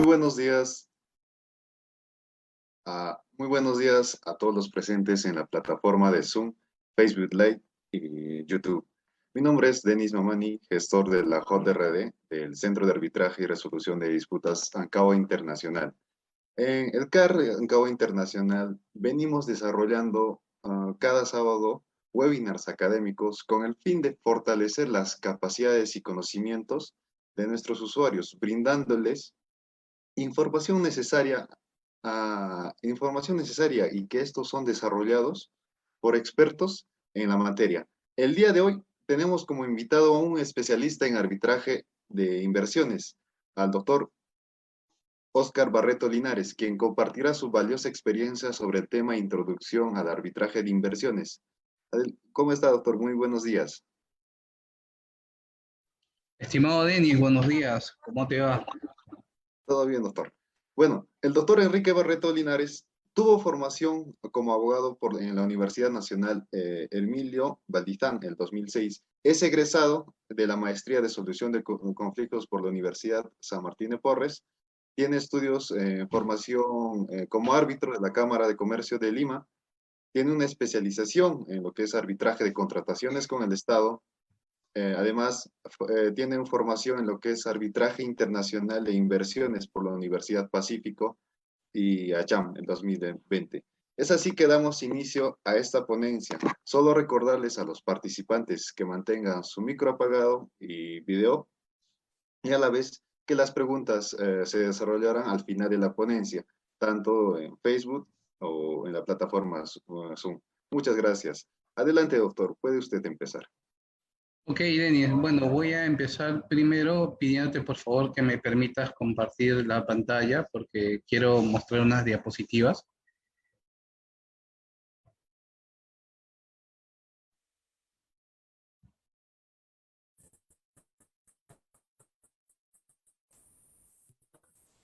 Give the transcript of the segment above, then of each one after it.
buenos días muy buenos días a todos los presentes en la plataforma de Zoom, Facebook Live y YouTube. Mi nombre es Denis Mamani, gestor de la JRD, del Centro de Arbitraje y Resolución de Disputas ANCAO Internacional. En el CAR ANCAO Internacional venimos desarrollando cada sábado webinars académicos con el fin de fortalecer las capacidades y conocimientos de nuestros usuarios, brindándoles información necesaria y que estos son desarrollados por expertos en la materia. El día de hoy tenemos como invitado a un especialista en arbitraje de inversiones, al doctor Óscar Barreto Linares, quien compartirá su valiosa experiencia sobre el tema Introducción al arbitraje de inversiones. ¿Cómo está, doctor? Muy buenos días. Estimado Denis, buenos días. ¿Cómo te va? Todo bien, doctor. Bueno, el doctor Enrique Barreto Linares tuvo formación como abogado en la Universidad Nacional Emilio Valdizán en el 2006. Es egresado de la Maestría de Solución de Conflictos por la Universidad San Martín de Porres. Tiene estudios, formación como árbitro de la Cámara de Comercio de Lima. Tiene una especialización en lo que es arbitraje de contrataciones con el Estado. Además, tiene formación en lo que es arbitraje internacional de inversiones por la Universidad Pacífico y ACHAM en 2020. Es así que damos inicio a esta ponencia. Solo recordarles a los participantes que mantengan su micro apagado y video, y a la vez que las preguntas se desarrollarán al final de la ponencia, tanto en Facebook o en la plataforma Zoom. Muchas gracias. Adelante, doctor. Puede usted empezar. Ok, Denis. Bueno, voy a empezar primero pidiéndote por favor que me permitas compartir la pantalla porque quiero mostrar unas diapositivas.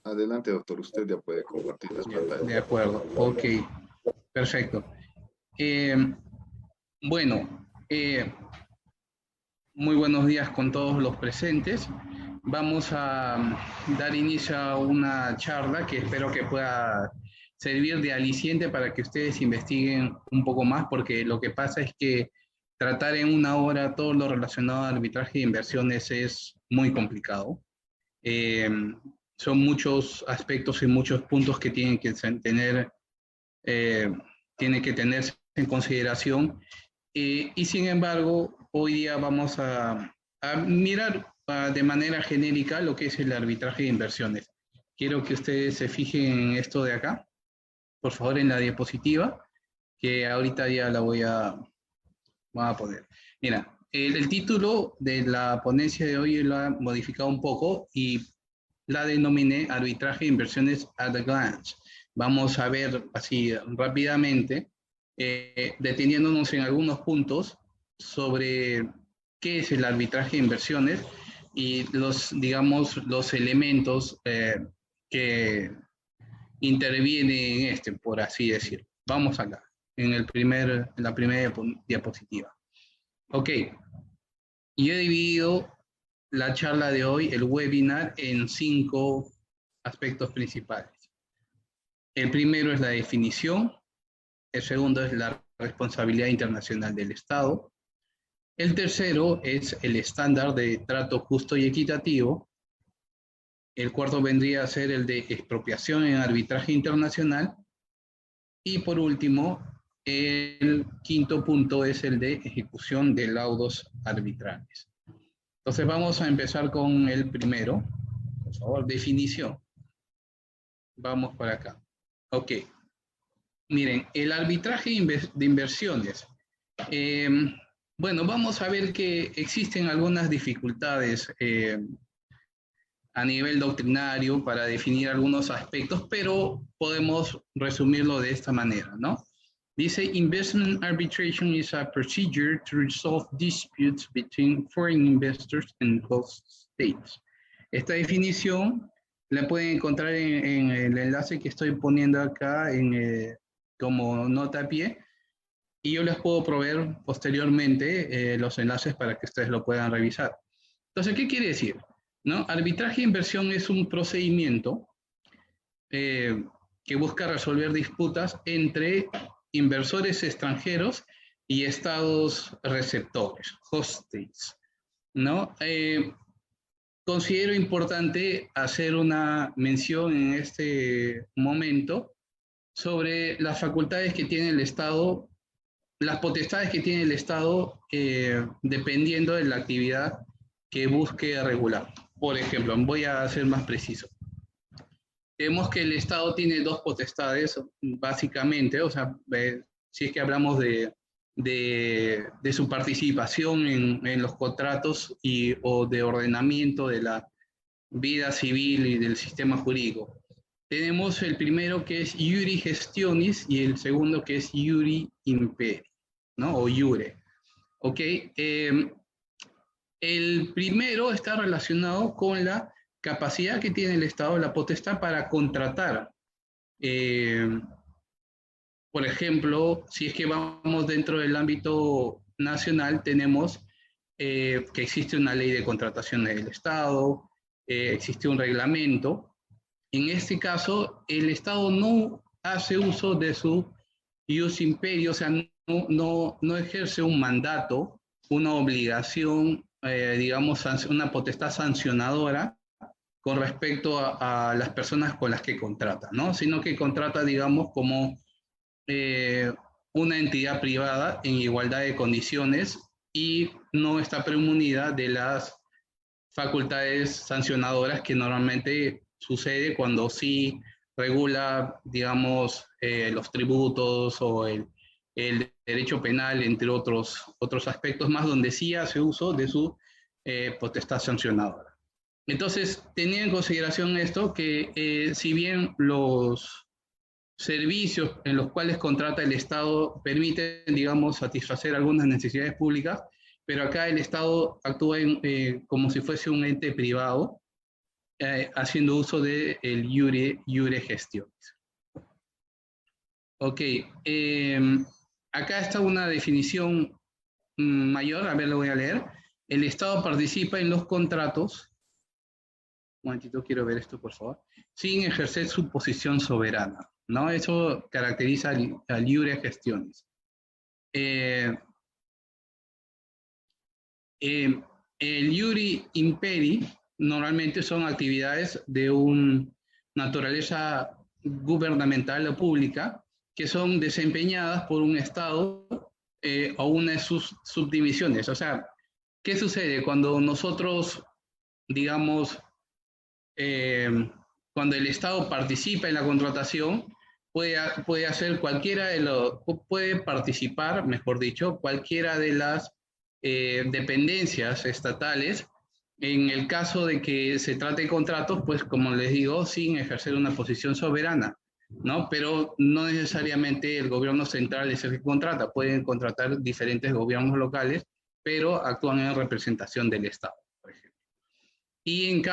Adelante, doctor. Usted ya puede compartir las pantallas. De acuerdo. Ok. Perfecto. Bueno, muy buenos días con todos los presentes. Vamos a dar inicio a una charla que espero que pueda servir de aliciente para que ustedes investiguen un poco más, porque lo que pasa es que tratar en una hora todo lo relacionado al arbitraje de inversiones es muy complicado. Son muchos aspectos y muchos puntos que tienen que tenerse en consideración. Y sin embargo, hoy día vamos a mirar de manera genérica lo que es el arbitraje de inversiones. Quiero que ustedes se fijen en esto de acá, por favor, en la diapositiva, que ahorita ya la voy a poner. Mira, el título de la ponencia de hoy lo ha modificado un poco y la denominé Arbitraje de Inversiones at a Glance. Vamos a ver así rápidamente, deteniéndonos en algunos puntos sobre qué es el arbitraje de inversiones y los elementos que intervienen en por así decirlo. Vamos acá, en la primera diapositiva. Ok, yo he dividido la charla de hoy, el webinar, en 5 aspectos principales. El primero es la definición, el segundo es la responsabilidad internacional del Estado, el tercero es el estándar de trato justo y equitativo, el cuarto vendría a ser el de expropiación en arbitraje internacional, y por último, el quinto punto es el de ejecución de laudos arbitrales. Entonces vamos a empezar con el primero. Por favor, definición. Vamos por acá. Ok. Miren, el arbitraje de inversiones. Bueno, vamos a ver que existen algunas dificultades a nivel doctrinario para definir algunos aspectos, pero podemos resumirlo de esta manera, ¿no? Dice, investment arbitration is a procedure to resolve disputes between foreign investors and host states. Esta definición la pueden encontrar en el enlace que estoy poniendo acá como nota a pie, y yo les puedo proveer posteriormente los enlaces para que ustedes lo puedan revisar. Entonces, ¿qué quiere decir? ¿No? Arbitraje de inversión es un procedimiento que busca resolver disputas entre inversores extranjeros y estados receptores, host states, ¿no? Considero importante hacer una mención en este momento sobre las facultades que tiene el Estado, las potestades que tiene el Estado dependiendo de la actividad que busque regular. Por ejemplo, voy a ser más preciso. Vemos que el Estado tiene dos potestades, básicamente, o sea, si es que hablamos de su participación en los contratos o de ordenamiento de la vida civil y del sistema jurídico. Tenemos el primero que es iuri gestionis y el segundo que es iuri imperi, ¿no? O iure. ¿Ok? El primero está relacionado con la capacidad que tiene el Estado, la potestad para contratar. Por ejemplo, si es que vamos dentro del ámbito nacional, tenemos que existe una ley de contratación del Estado, existe un reglamento. En este caso, el Estado no hace uso de su ius imperii, o sea, no ejerce un mandato, una obligación, digamos, una potestad sancionadora con respecto a las personas con las que contrata, ¿no? Sino que contrata, digamos, como una entidad privada en igualdad de condiciones y no está premunida de las facultades sancionadoras que normalmente sucede cuando sí regula, digamos, los tributos o el derecho penal, entre otros aspectos más, donde sí hace uso de su potestad sancionadora. Entonces, tenía en consideración esto, que si bien los servicios en los cuales contrata el Estado permiten, digamos, satisfacer algunas necesidades públicas, pero acá el Estado actúa como si fuese un ente privado, haciendo uso del iure gestionis. Ok, acá está una definición mayor, a ver, lo voy a leer. El Estado participa en los contratos, un momentito, quiero ver esto, por favor, sin ejercer su posición soberana, ¿no? Eso caracteriza al iure gestionis. El iuri imperi normalmente son actividades de una naturaleza gubernamental o pública que son desempeñadas por un Estado o una de sus subdivisiones. O sea, ¿qué sucede cuando nosotros, digamos, cuando el Estado participa en la contratación? Puede hacer puede participar, mejor dicho, cualquiera de las dependencias estatales, en el caso de que se trate de contratos, pues como les digo, sin ejercer una posición soberana, ¿no? Pero no necesariamente el gobierno central es el que contrata, pueden contratar diferentes gobiernos locales, pero actúan en representación del Estado, por ejemplo. Y en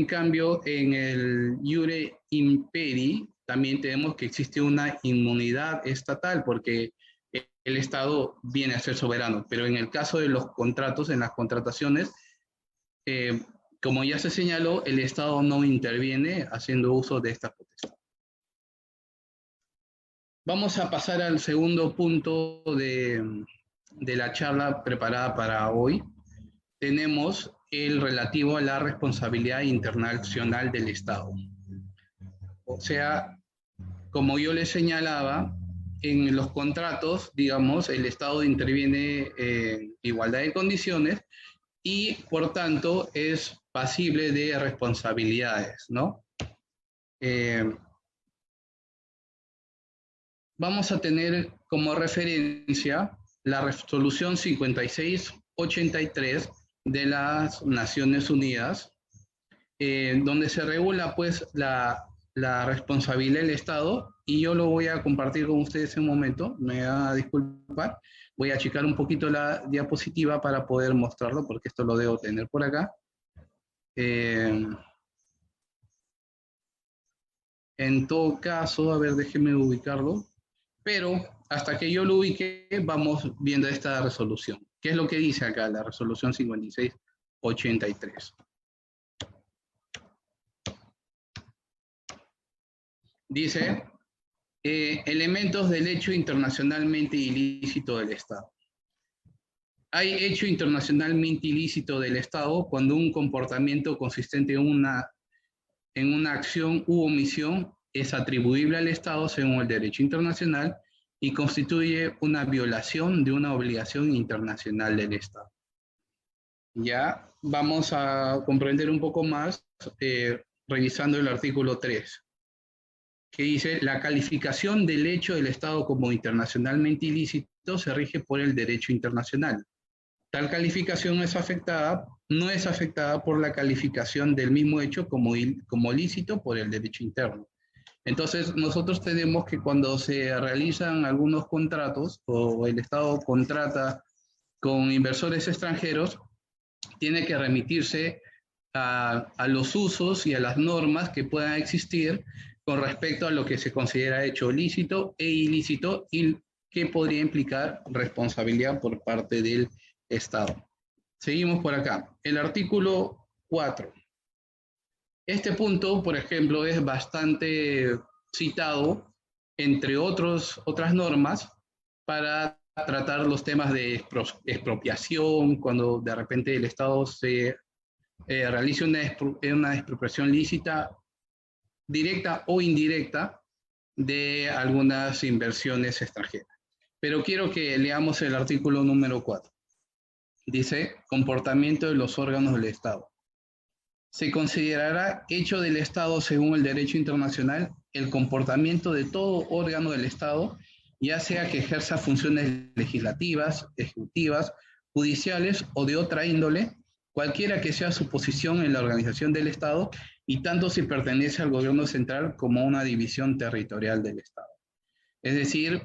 cambio, en el iure imperi, también tenemos que existe una inmunidad estatal, porque el Estado viene a ser soberano, pero en el caso de los contratos, en las contrataciones, como ya se señaló, el Estado no interviene haciendo uso de esta potestad. Vamos a pasar al segundo punto de la charla preparada para hoy. Tenemos el relativo a la responsabilidad internacional del Estado. O sea, como yo les señalaba, en los contratos, digamos, el Estado interviene en igualdad de condiciones y, por tanto, es pasible de responsabilidades, ¿no? Vamos a tener como referencia la resolución 5683 de las Naciones Unidas, donde se regula, pues, la responsabilidad del Estado, y yo lo voy a compartir con ustedes en un momento, me van a disculpar, voy a achicar un poquito la diapositiva para poder mostrarlo, porque esto lo debo tener por acá. En todo caso, a ver, déjenme ubicarlo, pero hasta que yo lo ubique, vamos viendo esta resolución. ¿Qué es lo que dice acá la resolución 5683? Dice, elementos del hecho internacionalmente ilícito del Estado. Hay hecho internacionalmente ilícito del Estado cuando un comportamiento consistente en una acción u omisión es atribuible al Estado según el derecho internacional y constituye una violación de una obligación internacional del Estado. Ya vamos a comprender un poco más revisando el artículo 3, que dice, la calificación del hecho del Estado como internacionalmente ilícito se rige por el derecho internacional. Tal calificación no es afectada por la calificación del mismo hecho como lícito por el derecho interno. Entonces, nosotros tenemos que cuando se realizan algunos contratos o el Estado contrata con inversores extranjeros, tiene que remitirse a los usos y a las normas que puedan existir con respecto a lo que se considera hecho lícito e ilícito y que podría implicar responsabilidad por parte del Estado. Seguimos por acá. El artículo 4. Este punto, por ejemplo, es bastante citado, entre otras normas, para tratar los temas de expropiación, cuando de repente el Estado se realice una expropiación lícita, directa o indirecta, de algunas inversiones extranjeras. Pero quiero que leamos el artículo número 4. Dice, comportamiento de los órganos del Estado. Se considerará hecho del Estado según el derecho internacional el comportamiento de todo órgano del Estado, ya sea que ejerza funciones legislativas, ejecutivas, judiciales o de otra índole, cualquiera que sea su posición en la organización del Estado y tanto si pertenece al gobierno central como a una división territorial del Estado. Es decir,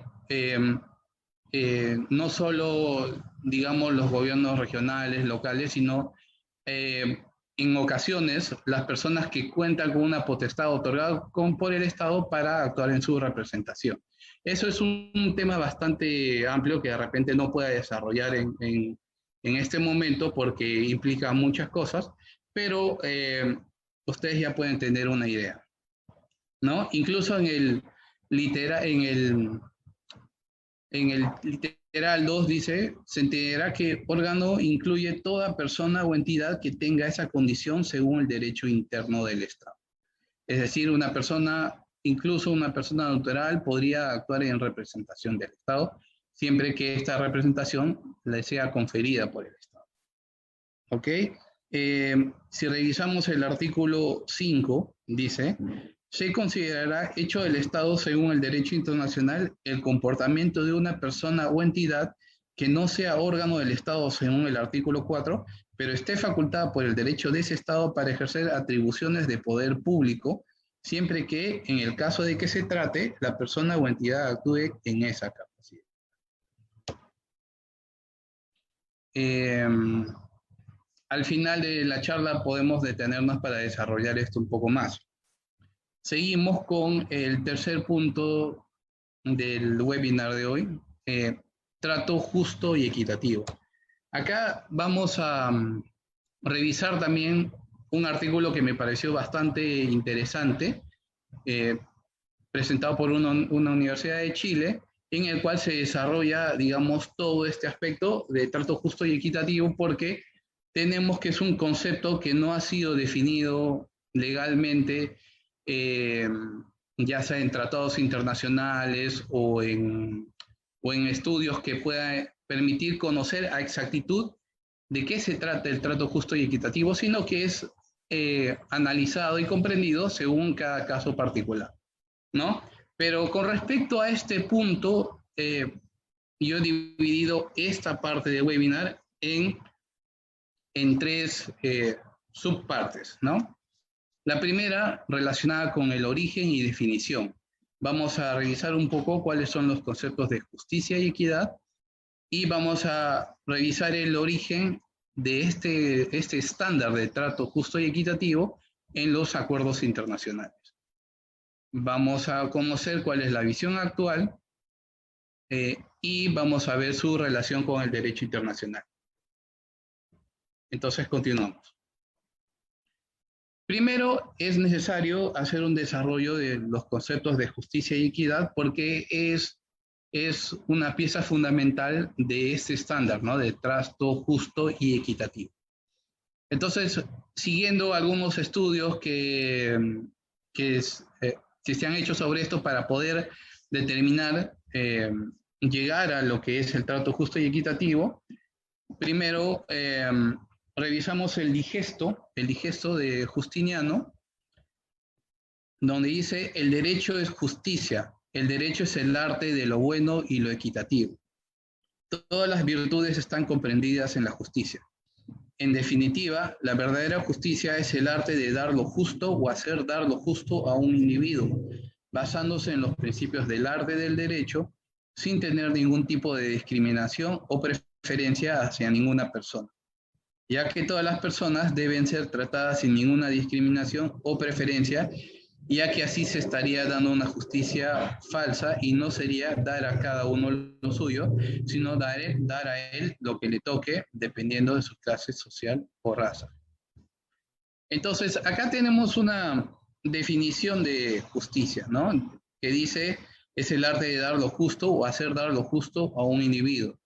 no solo, digamos, los gobiernos regionales, locales, sino en ocasiones las personas que cuentan con una potestad otorgada por el Estado para actuar en su representación. Eso es un tema bastante amplio que de repente no pueda desarrollar en este momento porque implica muchas cosas, pero ustedes ya pueden tener una idea, ¿no? Incluso en el literal 2 dice, se entenderá que órgano incluye toda persona o entidad que tenga esa condición según el derecho interno del Estado. Es decir, incluso una persona natural podría actuar en representación del Estado, siempre que esta representación le sea conferida por el Estado. ¿Ok? Si revisamos el artículo 5, dice, se considerará hecho del Estado según el derecho internacional el comportamiento de una persona o entidad que no sea órgano del Estado según el artículo 4, pero esté facultada por el derecho de ese Estado para ejercer atribuciones de poder público, siempre que, en el caso de que se trate, la persona o entidad actúe en esa capacidad. Al final de la charla podemos detenernos para desarrollar esto un poco más. Seguimos con el tercer punto del webinar de hoy, trato justo y equitativo. Acá vamos a revisar también un artículo que me pareció bastante interesante, presentado por una universidad de Chile, en el cual se desarrolla, digamos, todo este aspecto de trato justo y equitativo, porque tenemos que es un concepto que no ha sido definido legalmente, ya sea en tratados internacionales o en estudios que puedan permitir conocer a exactitud de qué se trata el trato justo y equitativo, sino que es analizado y comprendido según cada caso particular, ¿no? Pero con respecto a este punto, yo he dividido esta parte del webinar en tres subpartes, ¿no? La primera, relacionada con el origen y definición. Vamos a revisar un poco cuáles son los conceptos de justicia y equidad y vamos a revisar el origen de este estándar de trato justo y equitativo en los acuerdos internacionales. Vamos a conocer cuál es la visión actual y vamos a ver su relación con el derecho internacional. Entonces, continuamos. Primero, es necesario hacer un desarrollo de los conceptos de justicia y equidad porque es una pieza fundamental de este estándar, ¿no? De trato justo y equitativo. Entonces, siguiendo algunos estudios que se han hecho sobre esto para poder determinar, llegar a lo que es el trato justo y equitativo, primero revisamos el digesto de Justiniano, donde dice: el derecho es justicia, el derecho es el arte de lo bueno y lo equitativo. Todas las virtudes están comprendidas en la justicia. En definitiva, la verdadera justicia es el arte de dar lo justo o hacer dar lo justo a un individuo, basándose en los principios del arte del derecho, sin tener ningún tipo de discriminación o preferencia hacia ninguna persona, ya que todas las personas deben ser tratadas sin ninguna discriminación o preferencia, ya que así se estaría dando una justicia falsa y no sería dar a cada uno lo suyo, sino dar a él lo que le toque dependiendo de su clase social o raza. Entonces, acá tenemos una definición de justicia, ¿no? Que dice: es el arte de dar lo justo o hacer dar lo justo a un individuo.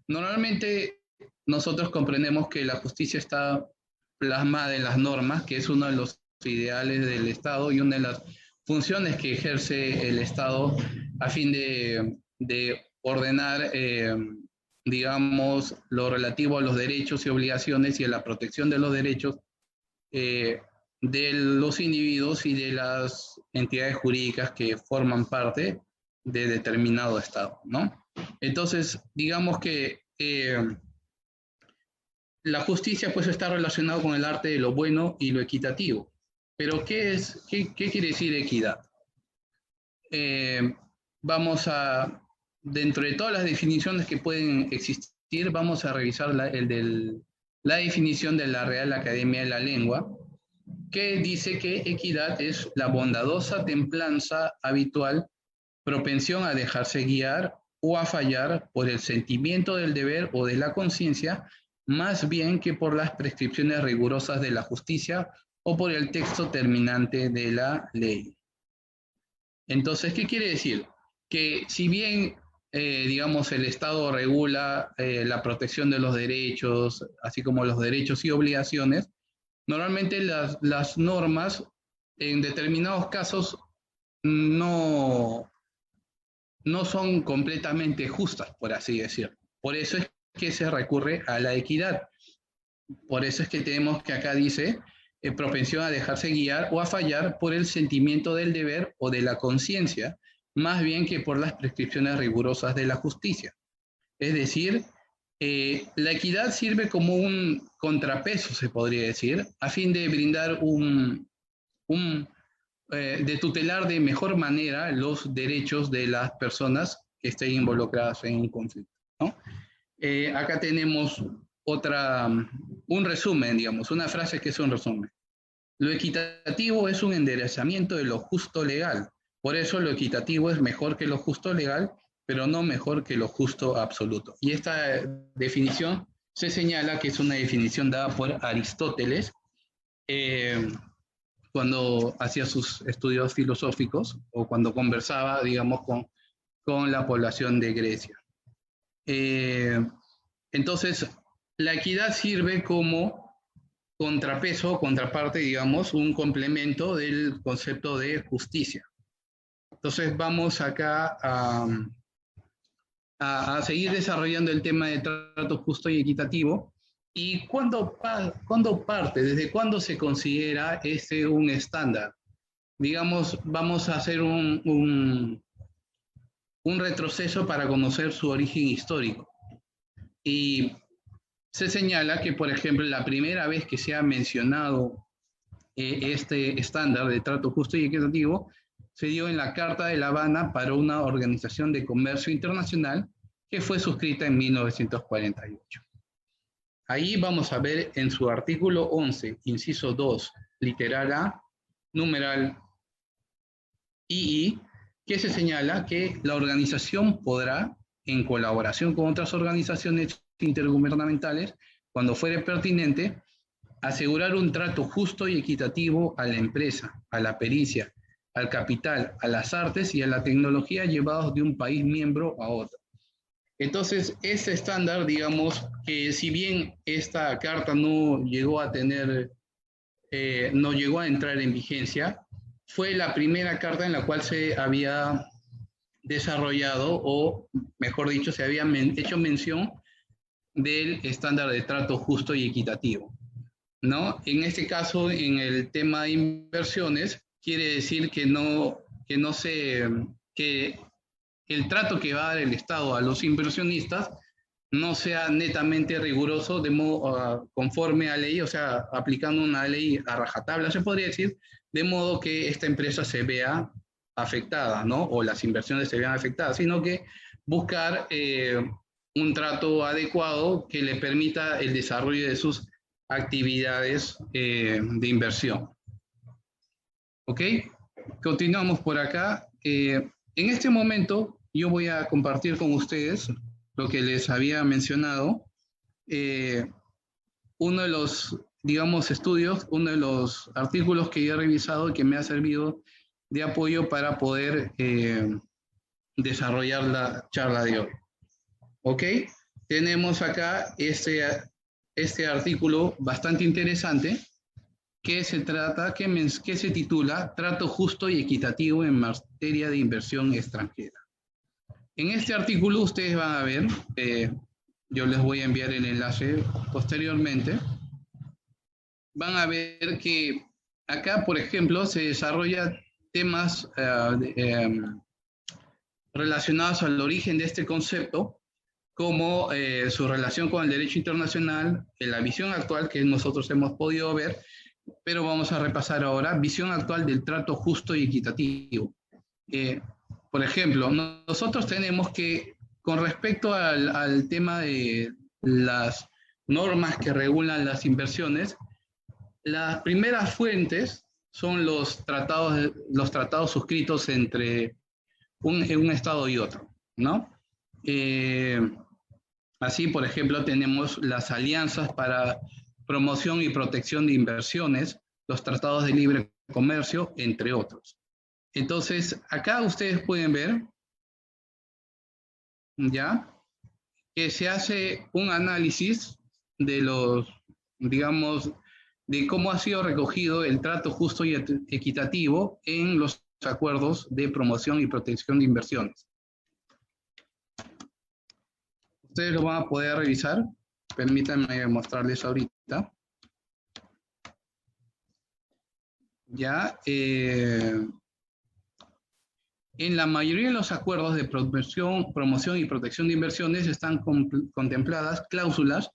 Normalmente nosotros comprendemos que la justicia está plasmada en las normas, que es uno de los ideales del Estado y una de las funciones que ejerce el Estado a fin de ordenar, digamos, lo relativo a los derechos y obligaciones y a la protección de los derechos de los individuos y de las entidades jurídicas que forman parte de determinado Estado, ¿no? Entonces, digamos que la justicia pues está relacionada con el arte de lo bueno y lo equitativo. Pero ¿qué quiere decir equidad? Dentro de todas las definiciones que pueden existir, vamos a revisar la definición de la Real Academia de la Lengua, que dice que equidad es la bondadosa templanza habitual, propensión a dejarse guiar o a fallar por el sentimiento del deber o de la conciencia, más bien que por las prescripciones rigurosas de la justicia o por el texto terminante de la ley. Entonces, ¿qué quiere decir? Que si bien, digamos, el Estado regula la protección de los derechos, así como los derechos y obligaciones, normalmente las normas en determinados casos no son completamente justas, por así decirlo. Por eso es que se recurre a la equidad. Por eso es que tenemos que acá dice propensión a dejarse guiar o a fallar por el sentimiento del deber o de la conciencia, más bien que por las prescripciones rigurosas de la justicia. Es decir, la equidad sirve como un contrapeso, se podría decir, a fin de brindar de tutelar de mejor manera los derechos de las personas que estén involucradas en un conflicto, ¿no? Acá tenemos un resumen, digamos, una frase que es un resumen. Lo equitativo es un enderezamiento de lo justo legal. Por eso lo equitativo es mejor que lo justo legal, pero no mejor que lo justo absoluto. Y esta definición se señala que es una definición dada por Aristóteles cuando hacía sus estudios filosóficos o cuando conversaba, digamos, con la población de Grecia. Entonces, la equidad sirve como contrapeso, contraparte, digamos, un complemento del concepto de justicia. Entonces, vamos acá a seguir desarrollando el tema de trato justo y equitativo. ¿Y cuándo parte? ¿Desde cuándo se considera un estándar? Digamos, vamos a hacer un retroceso para conocer su origen histórico. Y se señala que, por ejemplo, la primera vez que se ha mencionado este estándar de trato justo y equitativo se dio en la Carta de La Habana para una organización de comercio internacional que fue suscrita en 1948. Ahí vamos a ver en su artículo 11, inciso 2, literal A, numeral II, que se señala que la organización podrá, en colaboración con otras organizaciones intergubernamentales, cuando fuere pertinente, asegurar un trato justo y equitativo a la empresa, a la pericia, al capital, a las artes y a la tecnología llevados de un país miembro a otro. Entonces, este estándar, digamos, que si bien esta carta no llegó a tener, no llegó a entrar en vigencia, fue la primera carta en la cual se había desarrollado, o mejor dicho, se había hecho mención del estándar de trato justo y equitativo, ¿no? En este caso, en el tema de inversiones, quiere decir que que el trato que va a dar el Estado a los inversionistas no sea netamente riguroso de modo, conforme a ley, o sea, aplicando una ley a rajatabla, se podría decir, de modo que esta empresa se vea afectada, ¿no? O las inversiones se vean afectadas, sino que buscar un trato adecuado que le permita el desarrollo de sus actividades de inversión. ¿Ok? Continuamos por acá. En este momento yo voy a compartir con ustedes lo que les había mencionado. Uno de los, digamos, estudios, uno de los artículos que yo he revisado y que me ha servido de apoyo para poder desarrollar la charla de hoy. ¿Ok? Tenemos acá este artículo bastante interesante que se titula Trato justo y equitativo en materia de inversión extranjera. En este artículo ustedes van a ver, yo les voy a enviar el enlace posteriormente, van a ver que acá, por ejemplo, se desarrolla temas relacionados al origen de este concepto, como su relación con el derecho internacional, la visión actual que nosotros hemos podido ver, pero vamos a repasar ahora, visión actual del trato justo y equitativo. Por ejemplo, nosotros tenemos que, con respecto al tema de las normas que regulan las inversiones, las primeras fuentes son los tratados suscritos entre un Estado y otro, ¿no? Así, por ejemplo, tenemos las alianzas para promoción y protección de inversiones, los tratados de libre comercio, entre otros. Entonces, acá ustedes pueden ver, ¿ya?, que se hace un análisis de los, digamos, de cómo ha sido recogido el trato justo y equitativo en los acuerdos de promoción y protección de inversiones. Ustedes lo van a poder revisar. Permítanme mostrarles ahorita. Ya, en la mayoría de los acuerdos de promoción y protección de inversiones están contempladas cláusulas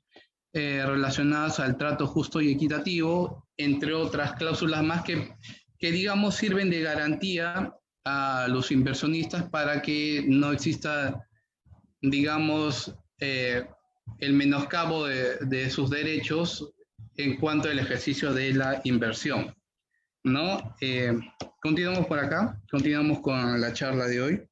relacionadas al trato justo y equitativo, entre otras cláusulas más que digamos sirven de garantía a los inversionistas para que no exista, digamos, el menoscabo de sus derechos en cuanto al ejercicio de la inversión, ¿no? Continuamos por acá, continuamos con la charla de hoy.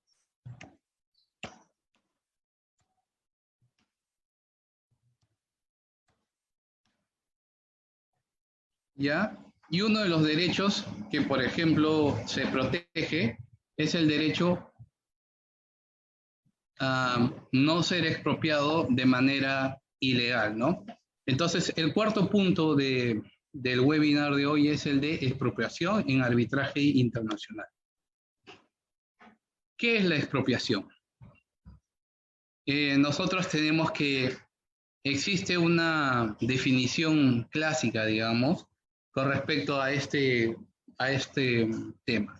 ¿Ya? Y uno de los derechos que, por ejemplo, se protege es el derecho a no ser expropiado de manera ilegal, ¿no? Entonces, el cuarto punto del webinar de hoy es el de expropiación en arbitraje internacional. ¿Qué es la expropiación? Nosotros tenemos que existe una definición clásica, digamos, con respecto a este tema.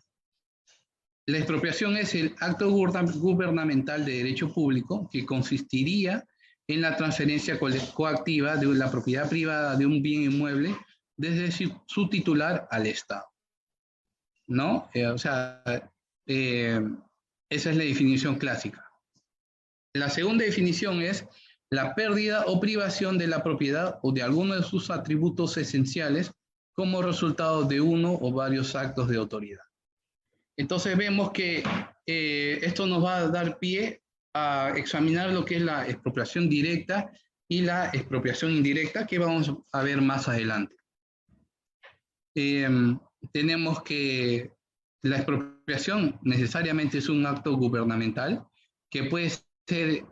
La expropiación es el acto gubernamental de derecho público que consistiría en la transferencia coactiva de la propiedad privada de un bien inmueble desde su titular al Estado, ¿no? Esa es la definición clásica. La segunda definición es la pérdida o privación de la propiedad o de alguno de sus atributos esenciales como resultado de uno o varios actos de autoridad. Entonces vemos que esto nos va a dar pie a examinar lo que es la expropiación directa y la expropiación indirecta, que vamos a ver más adelante. tenemos que la expropiación necesariamente es un acto gubernamental que puede ser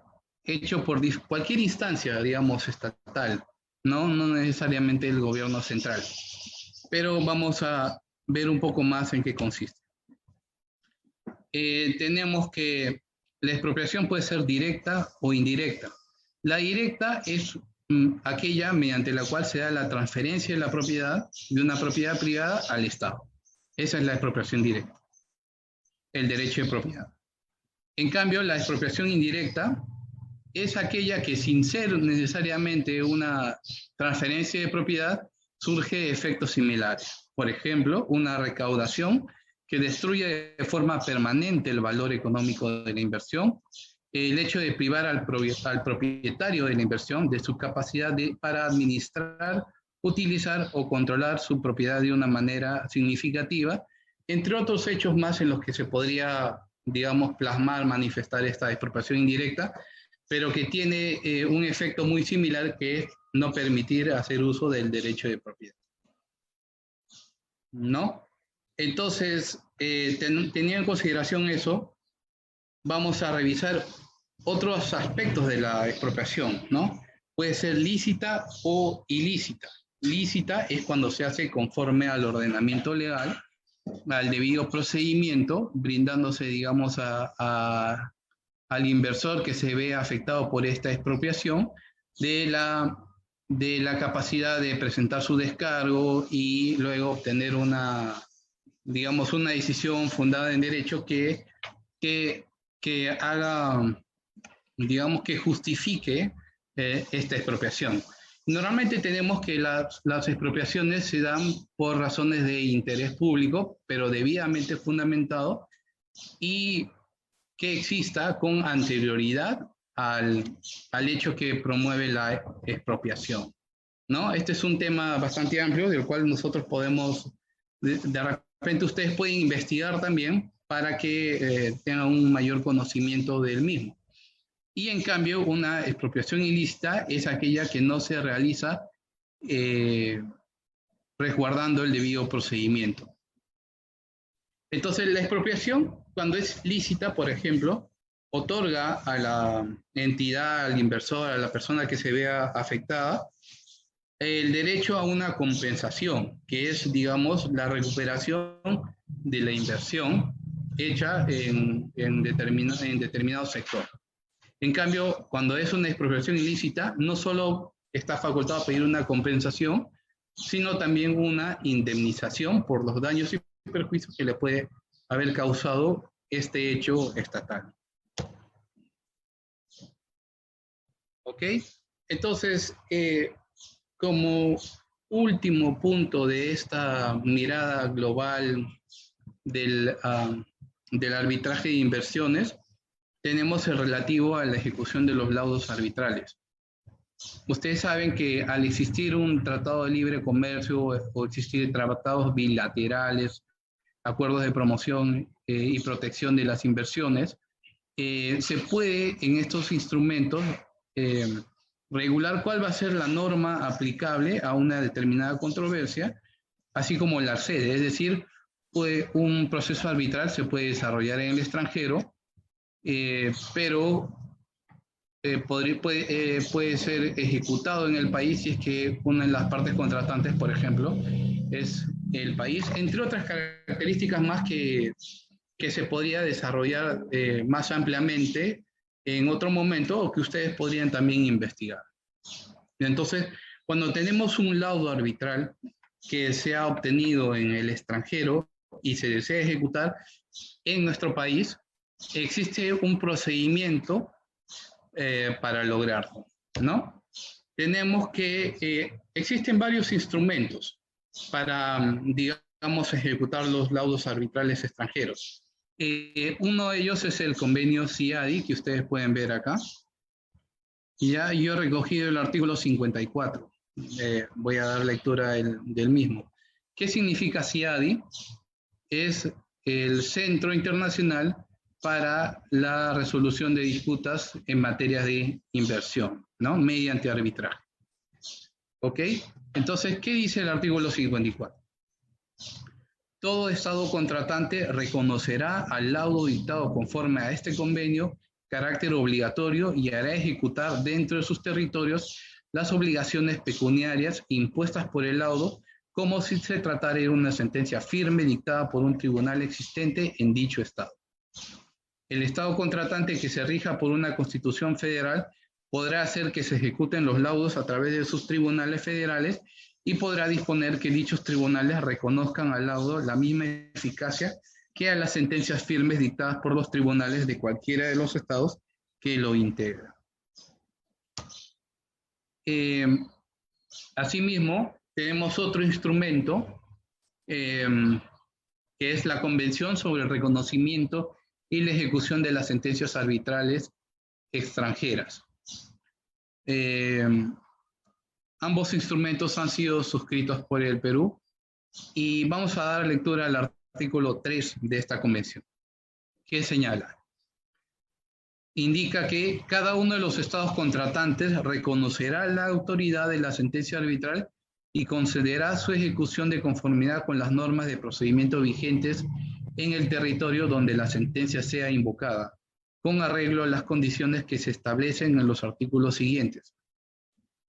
hecho por cualquier instancia, digamos, estatal, no necesariamente el gobierno central. Pero vamos a ver un poco más en qué consiste. Tenemos que la expropiación puede ser directa o indirecta. La directa es aquella mediante la cual se da la transferencia de la propiedad de una propiedad privada al Estado. Esa es la expropiación directa, el derecho de propiedad. En cambio, la expropiación indirecta es aquella que, sin ser necesariamente una transferencia de propiedad, surge de efectos similares. Por ejemplo, una recaudación que destruye de forma permanente el valor económico de la inversión, el hecho de privar al propietario de la inversión de su capacidad para administrar, utilizar o controlar su propiedad de una manera significativa, entre otros hechos más en los que se podría, digamos, plasmar, manifestar esta expropiación indirecta, pero que tiene un efecto muy similar, que es no permitir hacer uso del derecho de propiedad. ¿No? Entonces, teniendo en consideración eso, vamos a revisar otros aspectos de la expropiación, ¿no? Puede ser lícita o ilícita. Lícita es cuando se hace conforme al ordenamiento legal, al debido procedimiento, brindándose, digamos, al inversor que se ve afectado por esta expropiación de la capacidad de presentar su descargo y luego obtener una decisión fundada en derecho que haga, digamos, que justifique esta expropiación. Normalmente tenemos que las expropiaciones se dan por razones de interés público, pero debidamente fundamentado, y que exista con anterioridad al hecho que promueve la expropiación, ¿no? Este es un tema bastante amplio del cual nosotros podemos, de repente ustedes pueden investigar también para que tengan un mayor conocimiento del mismo. Y en cambio, una expropiación ilícita es aquella que no se realiza resguardando el debido procedimiento. Entonces, la expropiación, cuando es lícita, por ejemplo, otorga a la entidad, al inversor, a la persona que se vea afectada, el derecho a una compensación, que es, digamos, la recuperación de la inversión hecha en determinado sector. En cambio, cuando es una expropiación ilícita, no solo está facultado a pedir una compensación, sino también una indemnización por los daños y perjuicios que le puede haber causado este hecho estatal. ¿Ok? Entonces, como último punto de esta mirada global del arbitraje de inversiones, tenemos el relativo a la ejecución de los laudos arbitrales. Ustedes saben que al existir un tratado de libre comercio o existir tratados bilaterales, acuerdos de promoción y protección de las inversiones, se puede en estos instrumentos regular cuál va a ser la norma aplicable a una determinada controversia, así como la sede, es decir, un proceso arbitral se puede desarrollar en el extranjero, pero puede ser ejecutado en el país si es que una de las partes contratantes, por ejemplo, es el país, entre otras características más que se podría desarrollar más ampliamente en otro momento o que ustedes podrían también investigar. Entonces, cuando tenemos un laudo arbitral que se ha obtenido en el extranjero y se desea ejecutar en nuestro país, existe un procedimiento para lograrlo, ¿no? Tenemos que, existen varios instrumentos para, digamos, ejecutar los laudos arbitrales extranjeros. Uno de ellos es el convenio CIADI, que ustedes pueden ver acá. Ya yo he recogido el artículo 54. Voy a dar lectura del mismo. ¿Qué significa CIADI? Es el Centro Internacional para la resolución de disputas en materia de inversión, ¿no? Mediante arbitraje. ¿Ok? Entonces, ¿qué dice el artículo 54? todo Estado contratante reconocerá al laudo dictado conforme a este convenio carácter obligatorio y hará ejecutar dentro de sus territorios las obligaciones pecuniarias impuestas por el laudo, como si se tratara de una sentencia firme dictada por un tribunal existente en dicho Estado. El Estado contratante que se rija por una Constitución federal podrá hacer que se ejecuten los laudos a través de sus tribunales federales y podrá disponer que dichos tribunales reconozcan al laudo la misma eficacia que a las sentencias firmes dictadas por los tribunales de cualquiera de los estados que lo integran. Asimismo, tenemos otro instrumento que es la Convención sobre el Reconocimiento y la Ejecución de las Sentencias Arbitrales Extranjeras. Ambos instrumentos han sido suscritos por el Perú y vamos a dar lectura al artículo 3 de esta convención, que señala: indica que cada uno de los estados contratantes reconocerá la autoridad de la sentencia arbitral y concederá su ejecución de conformidad con las normas de procedimiento vigentes en el territorio donde la sentencia sea invocada, con arreglo a las condiciones que se establecen en los artículos siguientes.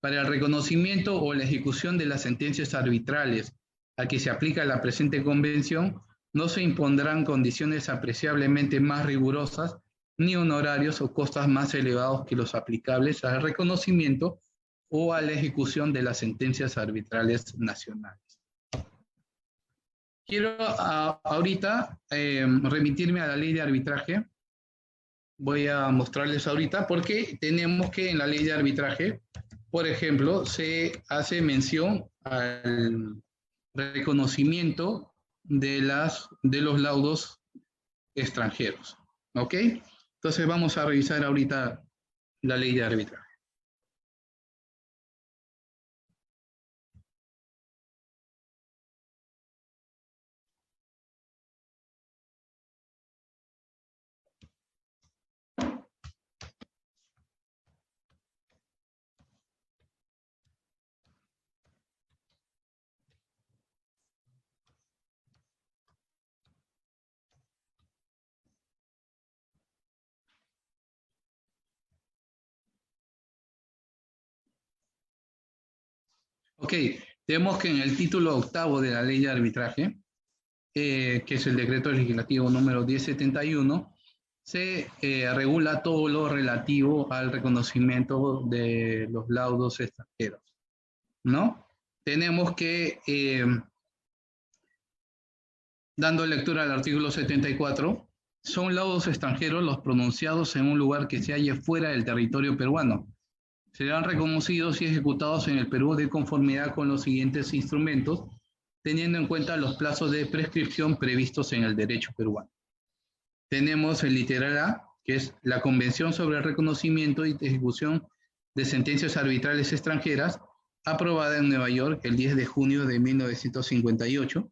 Para el reconocimiento o la ejecución de las sentencias arbitrales a que se aplica la presente convención, no se impondrán condiciones apreciablemente más rigurosas ni honorarios o costos más elevados que los aplicables al reconocimiento o a la ejecución de las sentencias arbitrales nacionales. Quiero ahorita remitirme a la ley de arbitraje. Voy a mostrarles ahorita porque tenemos que en la ley de arbitraje, por ejemplo, se hace mención al reconocimiento de los laudos extranjeros. ¿Ok? Entonces vamos a revisar ahorita la ley de arbitraje. Ok, tenemos que en el título octavo de la ley de arbitraje, que es el decreto legislativo número 1071, se regula todo lo relativo al reconocimiento de los laudos extranjeros, ¿no? Tenemos que, dando lectura al artículo 74, son laudos extranjeros los pronunciados en un lugar que se halle fuera del territorio peruano. Serán reconocidos y ejecutados en el Perú de conformidad con los siguientes instrumentos, teniendo en cuenta los plazos de prescripción previstos en el derecho peruano. Tenemos el literal A, que es la Convención sobre el Reconocimiento y Ejecución de Sentencias Arbitrales Extranjeras, aprobada en Nueva York el 10 de junio de 1958,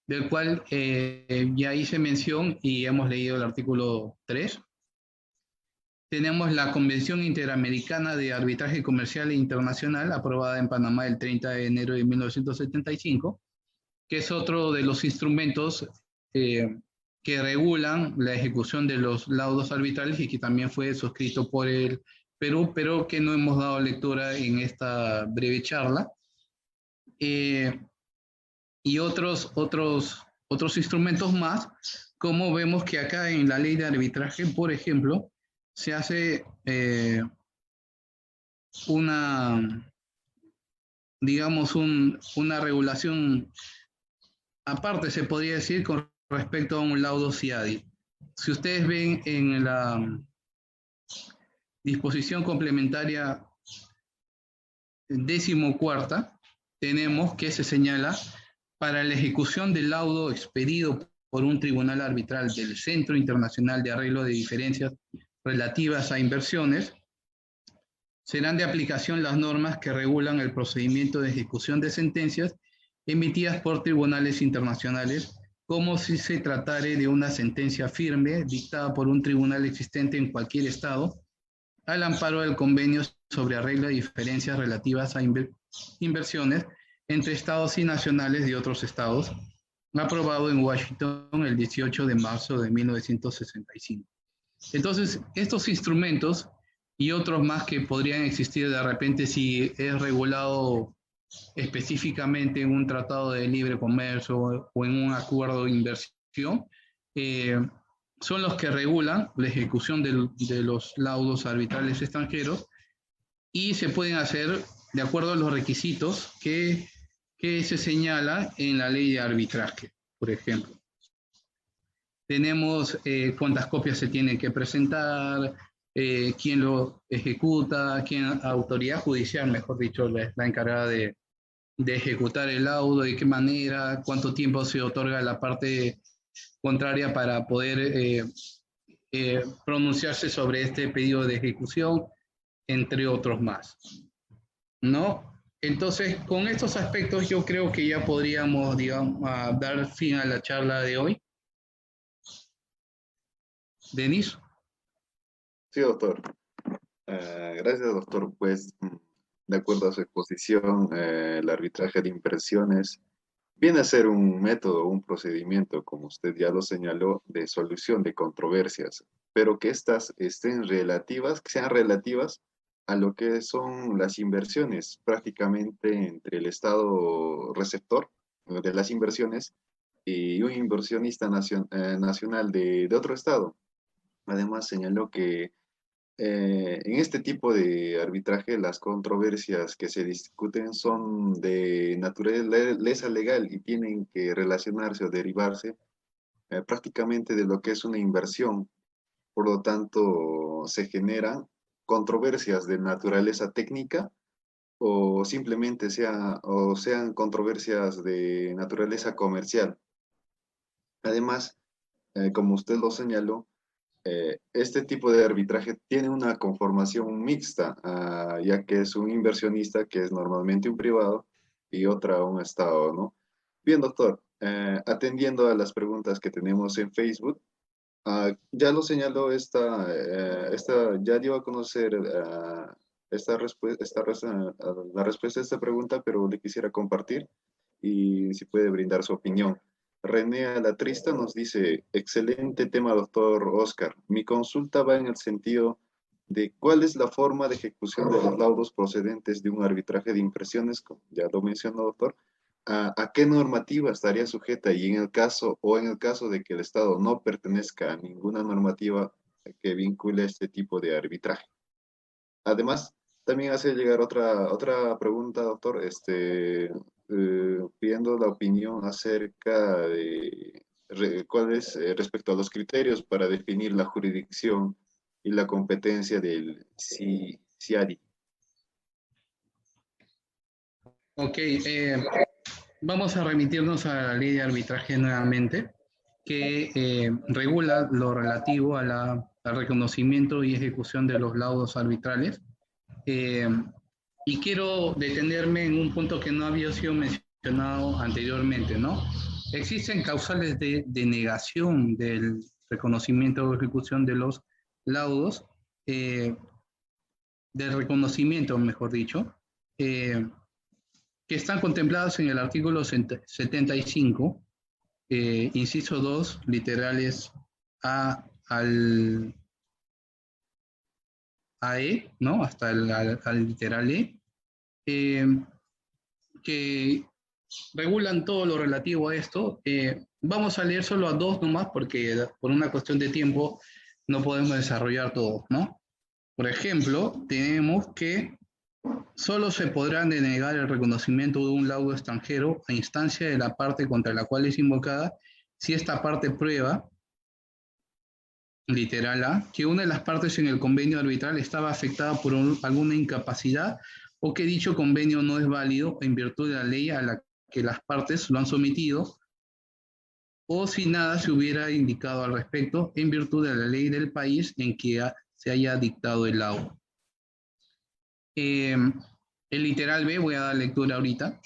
del cual ya hice mención y hemos leído el artículo 3. Tenemos la Convención Interamericana de Arbitraje Comercial e Internacional, aprobada en Panamá el 30 de enero de 1975, que es otro de los instrumentos que regulan la ejecución de los laudos arbitrales y que también fue suscrito por el Perú, pero que no hemos dado lectura en esta breve charla. Y otros instrumentos más, como vemos que acá en la ley de arbitraje, por ejemplo, se hace una regulación aparte, se podría decir, con respecto a un laudo CIADI. Si ustedes ven en la disposición complementaria 14ª, tenemos que se señala: para la ejecución del laudo expedido por un tribunal arbitral del Centro Internacional de Arreglo de Diferencias relativas a inversiones, serán de aplicación las normas que regulan el procedimiento de ejecución de sentencias emitidas por tribunales internacionales, como si se tratare de una sentencia firme dictada por un tribunal existente en cualquier estado, al amparo del convenio sobre arreglo de diferencias relativas a inversiones entre estados y nacionales de otros estados, aprobado en Washington el 18 de marzo de 1965. Entonces, estos instrumentos y otros más que podrían existir de repente si es regulado específicamente en un tratado de libre comercio o en un acuerdo de inversión, eh, son los que regulan la ejecución de los laudos arbitrales extranjeros y se pueden hacer de acuerdo a los requisitos que se señala en la ley de arbitraje, por ejemplo. Tenemos cuántas copias se tienen que presentar, quién lo ejecuta, quién, autoridad judicial, mejor dicho, la encargada de ejecutar el laudo, de qué manera, cuánto tiempo se otorga a la parte contraria para poder pronunciarse sobre este pedido de ejecución, entre otros más, ¿no? Entonces, con estos aspectos yo creo que ya podríamos, digamos, dar fin a la charla de hoy. Denis. Sí, doctor. Gracias, doctor. Pues, de acuerdo a su exposición, el arbitraje de inversiones viene a ser un método, un procedimiento, como usted ya lo señaló, de solución de controversias, pero que éstas estén relativas, que sean relativas a lo que son las inversiones, prácticamente entre el Estado receptor de las inversiones y un inversionista nacional de otro Estado. Además, señaló que en este tipo de arbitraje, las controversias que se discuten son de naturaleza legal y tienen que relacionarse o derivarse prácticamente de lo que es una inversión. Por lo tanto, se generan controversias de naturaleza técnica o simplemente sean controversias de naturaleza comercial. Además, como usted lo señaló, este tipo de arbitraje tiene una conformación mixta, ya que es un inversionista que es normalmente un privado y otra un Estado, ¿no? Bien, doctor, atendiendo a las preguntas que tenemos en Facebook, ya lo señaló ya dio a conocer la respuesta a esta pregunta, pero le quisiera compartir y si puede brindar su opinión. René Alatrista nos dice, excelente tema, doctor Oscar. Mi consulta va en el sentido de cuál es la forma de ejecución de los laudos procedentes de un arbitraje de impresiones, como ya lo mencionó, doctor, a qué normativa estaría sujeta y en el caso de que el Estado no pertenezca a ninguna normativa que vincule este tipo de arbitraje. Además, también hace llegar otra pregunta, doctor, pidiendo la opinión acerca de cuál es respecto a los criterios para definir la jurisdicción y la competencia del CIARI. Ok, vamos a remitirnos a la ley de arbitraje nuevamente, que regula lo relativo al reconocimiento y ejecución de los laudos arbitrales. Y quiero detenerme en un punto que no había sido mencionado anteriormente, ¿no? Existen causales de denegación del reconocimiento o ejecución de los laudos, del reconocimiento, mejor dicho, que están contempladas en el artículo 75, inciso 2, literales A al AE, ¿no? Hasta al literal E, que regulan todo lo relativo a esto. Vamos a leer solo a dos nomás porque por una cuestión de tiempo no podemos desarrollar todo, ¿no? Por ejemplo, tenemos que solo se podrá denegar el reconocimiento de un laudo extranjero a instancia de la parte contra la cual es invocada si esta parte prueba, literal A, que una de las partes en el convenio arbitral estaba afectada por alguna incapacidad o que dicho convenio no es válido en virtud de la ley a la que las partes lo han sometido, o si nada se hubiera indicado al respecto en virtud de la ley del país en que se haya dictado el laudo. El literal B, voy a dar lectura ahorita,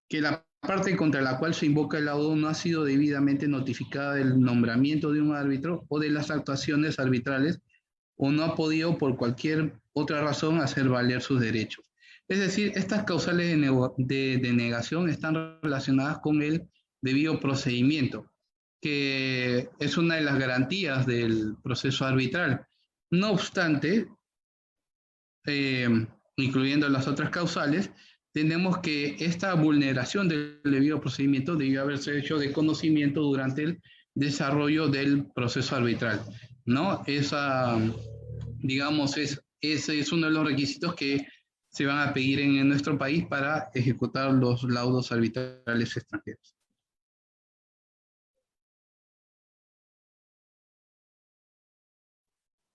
que la parte contra la cual se invoca el laudo no ha sido debidamente notificada del nombramiento de un árbitro o de las actuaciones arbitrales o no ha podido por cualquier otra razón hacer valer sus derechos. Es decir, estas causales de denegación están relacionadas con el debido procedimiento, que es una de las garantías del proceso arbitral. No obstante, eh, incluyendo las otras causales, tenemos que esta vulneración del debido procedimiento debió haberse hecho de conocimiento durante el desarrollo del proceso arbitral, ¿no? Esa, digamos, ese es uno de los requisitos que se van a pedir en nuestro país para ejecutar los laudos arbitrales extranjeros.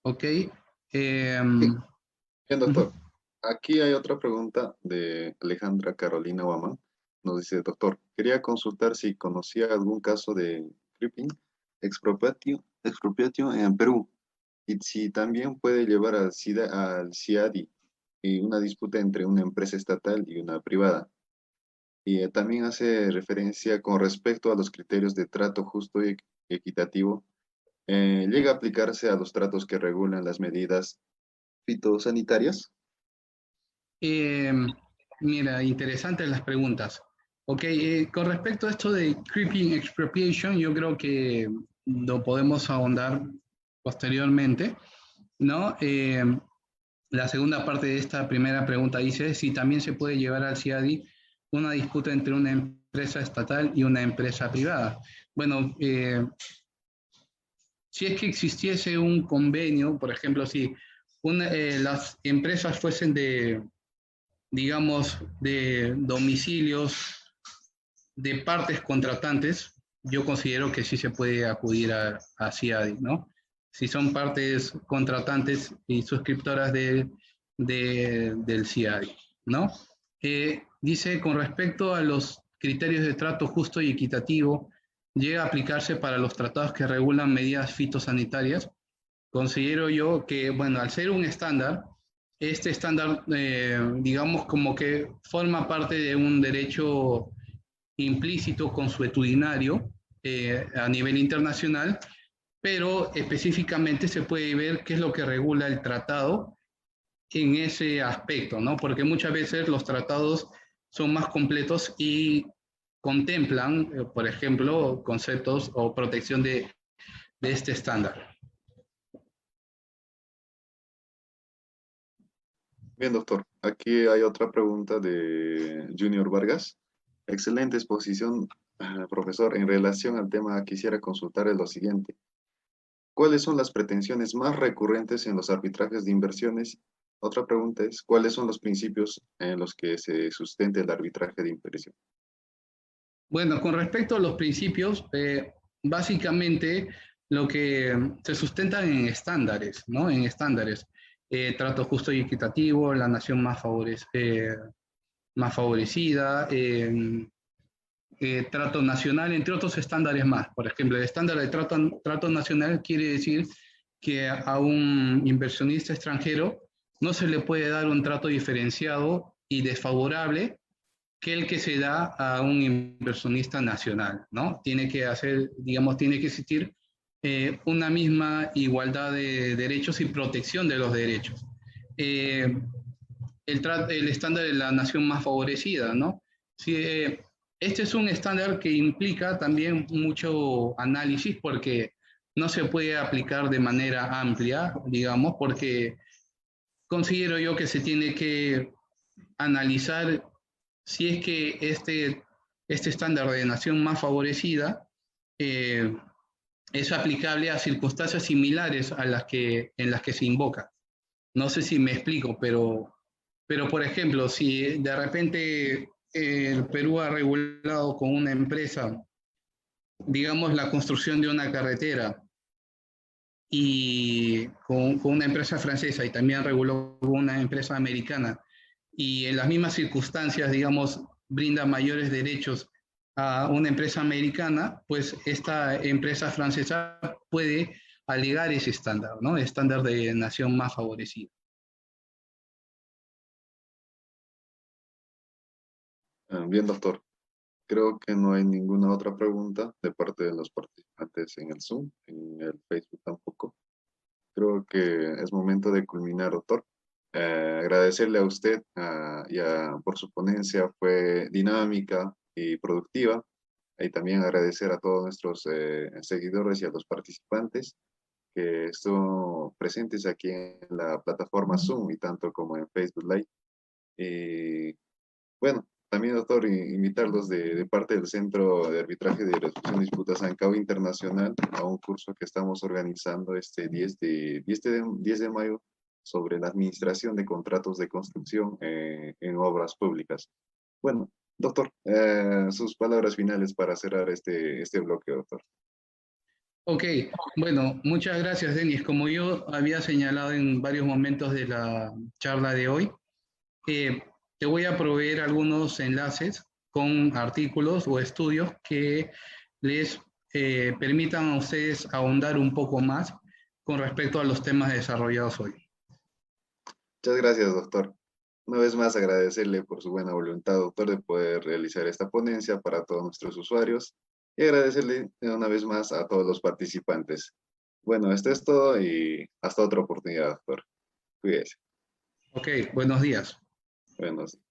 Ok. Sí, bien, doctor. Uh-huh. Aquí hay otra pregunta de Alejandra Carolina Guamán. Nos dice, doctor, quería consultar si conocía algún caso de creeping, expropiatio en Perú, y si también puede llevar al CIADI y una disputa entre una empresa estatal y una privada. Y también hace referencia con respecto a los criterios de trato justo y equitativo. ¿Llega a aplicarse a los tratos que regulan las medidas fitosanitarias? Eh, Mira, interesantes las preguntas. Ok, con respecto a esto de creeping expropriation, yo creo que lo podemos ahondar posteriormente, ¿no? La segunda parte de esta primera pregunta dice si también se puede llevar al CIADI una disputa entre una empresa estatal y una empresa privada. Bueno, si es que existiese un convenio, por ejemplo, si las empresas fuesen de, digamos, de domicilios de partes contratantes, yo considero que sí se puede acudir a CIADI, ¿no? Si son partes contratantes y suscriptoras del CIADI, ¿no? Dice, con respecto a los criterios de trato justo y equitativo, llega a aplicarse para los tratados que regulan medidas fitosanitarias. Considero yo que, bueno, al ser un estándar, este estándar, digamos, como que forma parte de un derecho implícito consuetudinario a nivel internacional, pero específicamente se puede ver qué es lo que regula el tratado en ese aspecto, ¿no? Porque muchas veces los tratados son más completos y contemplan, por ejemplo, conceptos o protección de este estándar. Bien, doctor. Aquí hay otra pregunta de Junior Vargas. Excelente exposición, profesor. En relación al tema, quisiera consultarle lo siguiente. ¿Cuáles son las pretensiones más recurrentes en los arbitrajes de inversiones? Otra pregunta es, ¿cuáles son los principios en los que se sustenta el arbitraje de inversión? Bueno, con respecto a los principios, básicamente lo que se sustentan en estándares, ¿no? En estándares. Trato justo y equitativo, la nación más favorecida, trato nacional, entre otros estándares más. Por ejemplo, el estándar de trato nacional quiere decir que a un inversionista extranjero no se le puede dar un trato diferenciado y desfavorable que el que se da a un inversionista nacional, ¿no? Tiene que hacer, digamos, tiene que existir una misma igualdad de derechos y protección de los derechos. Eh, el estándar de la nación más favorecida, ¿no? Si, este es un estándar que implica también mucho análisis porque no se puede aplicar de manera amplia, digamos, porque considero yo que se tiene que analizar si es que este estándar de nación más favorecida eh, es aplicable a circunstancias similares a en las que se invoca. No sé si me explico, pero por ejemplo, si de repente el Perú ha regulado con una empresa, digamos, la construcción de una carretera y con una empresa francesa y también reguló con una empresa americana y en las mismas circunstancias, digamos, brinda mayores derechos a una empresa americana, pues esta empresa francesa puede alegar ese estándar, ¿no? Estándar de nación más favorecida. Bien, doctor. Creo que no hay ninguna otra pregunta de parte de los participantes en el Zoom, en el Facebook tampoco. Creo que es momento de culminar, doctor. Agradecerle a usted por su ponencia, fue dinámica y productiva. Y también agradecer a todos nuestros seguidores y a los participantes que estuvieron presentes aquí en la plataforma Zoom y tanto como en Facebook Live. Y bueno, también, doctor, invitarlos de parte del Centro de Arbitraje de Resolución de Disputas ANCAO Internacional a un curso que estamos organizando este 10 de mayo sobre la administración de contratos de construcción en obras públicas. Bueno, doctor, sus palabras finales para cerrar este bloque, doctor. Ok, bueno, muchas gracias, Denis. Como yo había señalado en varios momentos de la charla de hoy, te voy a proveer algunos enlaces con artículos o estudios que les permitan a ustedes ahondar un poco más con respecto a los temas desarrollados hoy. Muchas gracias, doctor. Una vez más agradecerle por su buena voluntad, doctor, de poder realizar esta ponencia para todos nuestros usuarios y agradecerle una vez más a todos los participantes. Bueno, esto es todo y hasta otra oportunidad, doctor. Cuídese. Ok, buenos días. Buenos días.